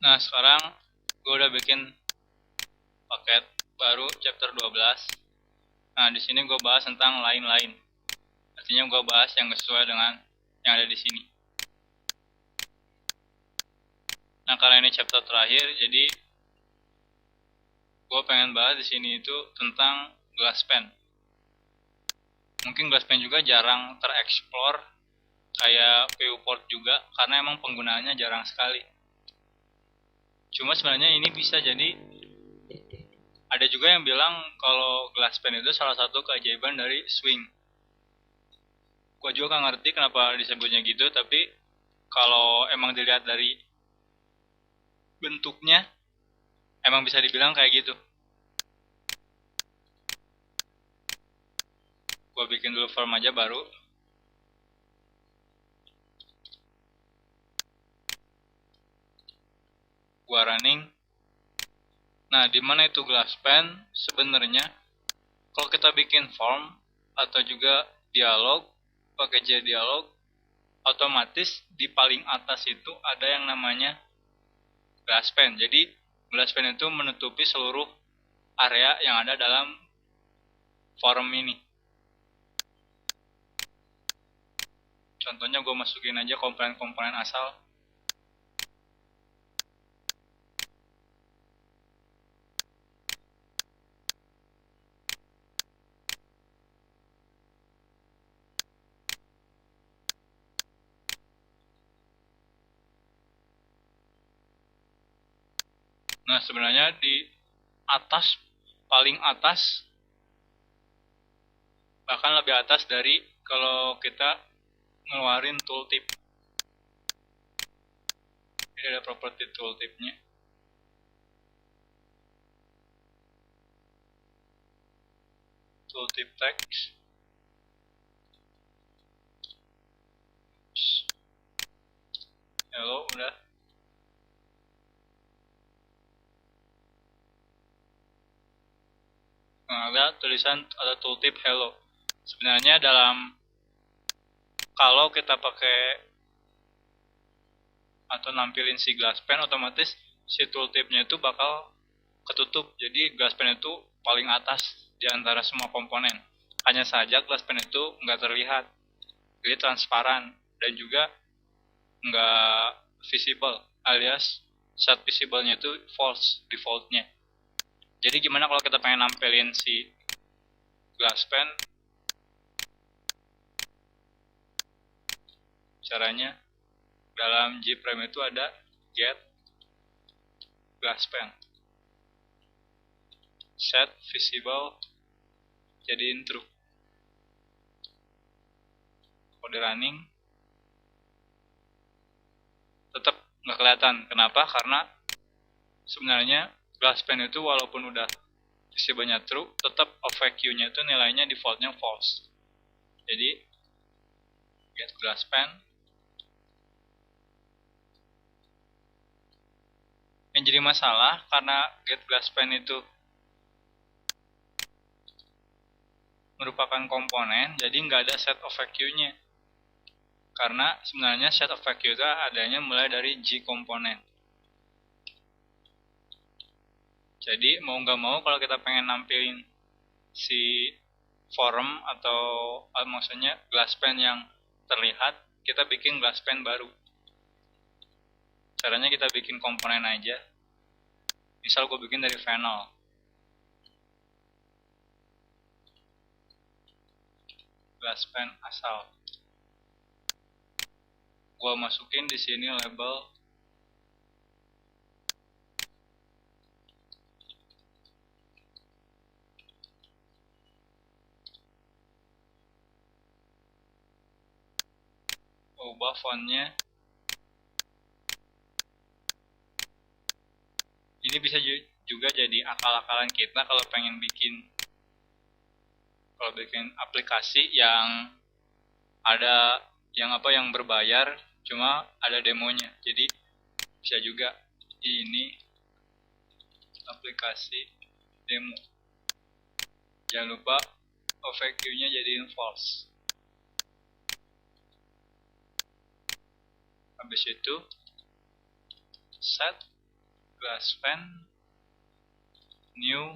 Nah, sekarang gue udah bikin paket baru chapter 12. Nah, di sini gue bahas tentang lain-lain. Artinya gue bahas yang sesuai dengan yang ada di sini. Nah, karena ini chapter terakhir, jadi gue pengen bahas di sini itu tentang glass pen. Mungkin glass pen juga jarang tereksplor kayak viewport juga, karena emang penggunaannya jarang sekali. Cuma sebenarnya ini bisa jadi, ada juga yang bilang kalau glass pen itu salah satu keajaiban dari swing. Gue juga gak ngerti kenapa disebutnya gitu, tapi kalau emang dilihat dari bentuknya, emang bisa dibilang kayak gitu. Gue bikin dulu form aja baru. Gue running. Nah, dimana itu glass pen? Sebenarnya kalau kita bikin form atau juga dialog, pakai JDialog, otomatis di paling atas itu ada yang namanya glass pen. Jadi glass pen itu menutupi seluruh area yang ada dalam form ini. Contohnya gue masukin aja komponen-komponen asal. Nah, sebenarnya di atas, paling atas, bahkan lebih atas dari kalau kita ngeluarin tooltip. Ini ada properti tooltipnya. Tooltip text. Hello, udah. Nah, ada tulisan ada tooltip hello. Sebenarnya kalau kita pakai atau nampilin si glass pen, otomatis si tooltipnya itu bakal ketutup. Jadi glass pen itu paling atas di antara semua komponen. Hanya saja glass pen itu nggak terlihat, jadi transparan dan juga nggak visible, alias set visible-nya itu false defaultnya. Jadi gimana kalau kita pengen nampilin si glass pen? Caranya dalam JFrame itu ada get glass pen, set visible jadiin true. Kode running tetap nggak kelihatan. Kenapa? Karena sebenarnya glass pen itu walaupun udah visible-nya true, tetap OVQ-nya itu nilainya defaultnya false. Jadi get glass pen. Yang jadi masalah karena get glass pen itu merupakan komponen, jadi nggak ada set OVQ-nya. Karena sebenarnya set OVQ itu adanya mulai dari G komponen. Jadi mau nggak mau kalau kita pengen nampilin si form atau maksudnya glass pen yang terlihat, kita bikin glass pen baru. Caranya kita bikin komponen aja. Misal gue bikin dari vinyl. Glass pen asal. Gue masukin di sini label ubah fontnya. Ini bisa juga jadi akal-akalan kita kalau pengen bikin aplikasi yang ada yang berbayar, cuma ada demonya. Jadi bisa juga ini aplikasi demo. Jangan lupa OVQ-nya jadiin false. Habis itu set glass pan, new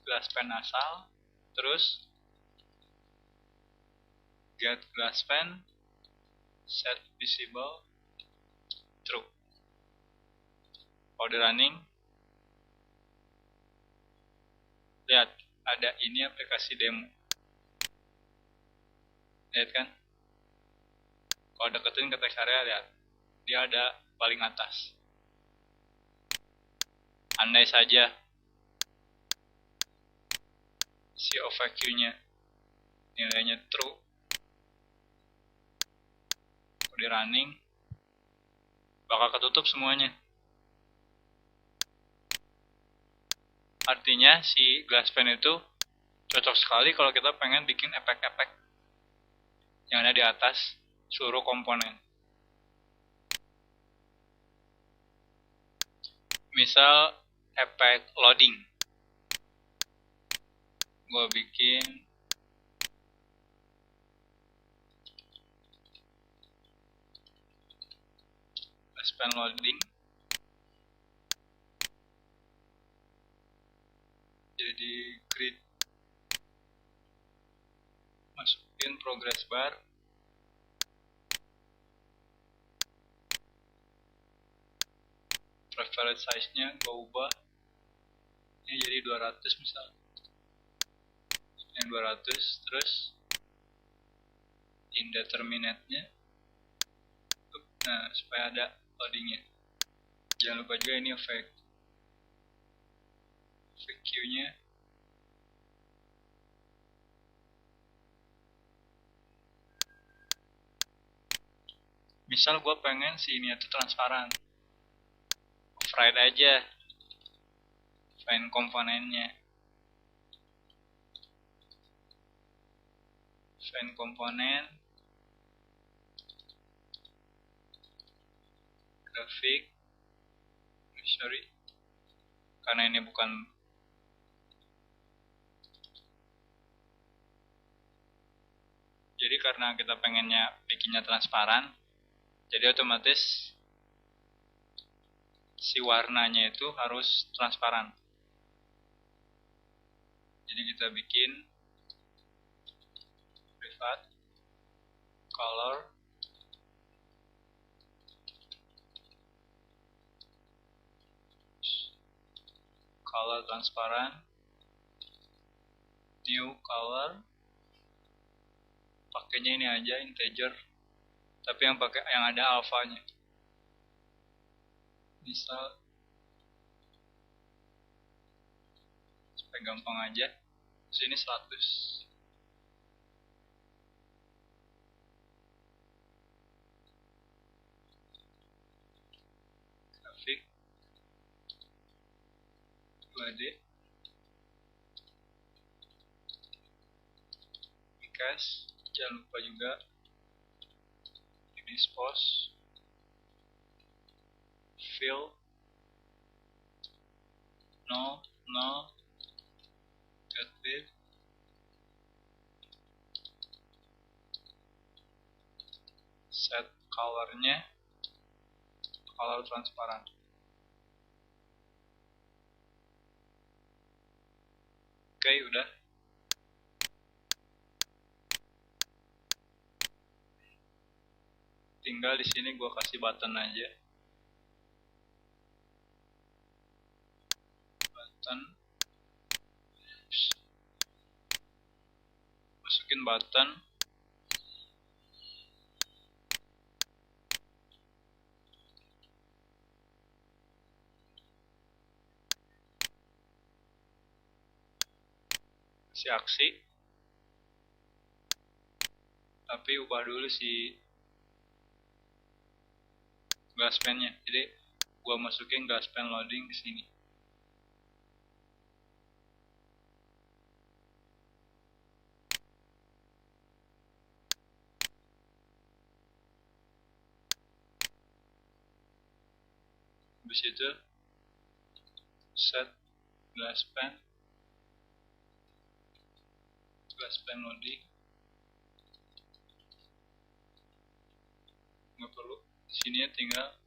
glass pan asal, terus get glass pan, set visible, true. Kalau di running, lihat ada ini aplikasi demo. Lihat kan? Kalau deketin ke text area, lihat dia ada paling atas. Andai saja si OVQ-nya nilainya true, kalau di running bakal ketutup semuanya. Artinya si glass pan itu cocok sekali kalau kita pengen bikin efek-efek yang ada di atas seluruh komponen. Misal efek loading, gue bikin glass pan loading, jadi grid, masukin progress bar, preferred size-nya gue ubah ini jadi 200 misal, yang 200, terus indeterminate-nya, nah supaya ada loading-nya. Jangan lupa juga ini efek Q-nya misal gue pengen si ini itu transparan, override aja find komponennya, find komponen, grafik, sorry karena ini bukan jadi karena kita pengennya bikinnya transparan, jadi otomatis si warnanya itu harus transparan. Jadi kita bikin privat color transparan, new color, pakainya ini aja integer, tapi yang ada alfanya. Misal supaya gampang aja, sini 100. Grafik 2D, Bicast, jangan lupa juga dispose, fill, no, get width, set colornya, color transparan. Oke, udah. Tinggal di sini gua kasih button aja. Button. Masukin button. Si aksi. Tapi ubah dulu si glass pan-nya. Jadi gua masukin glass pan loading ke sini. Habis itu set glass pan loading, nggak perlu Sini tinggal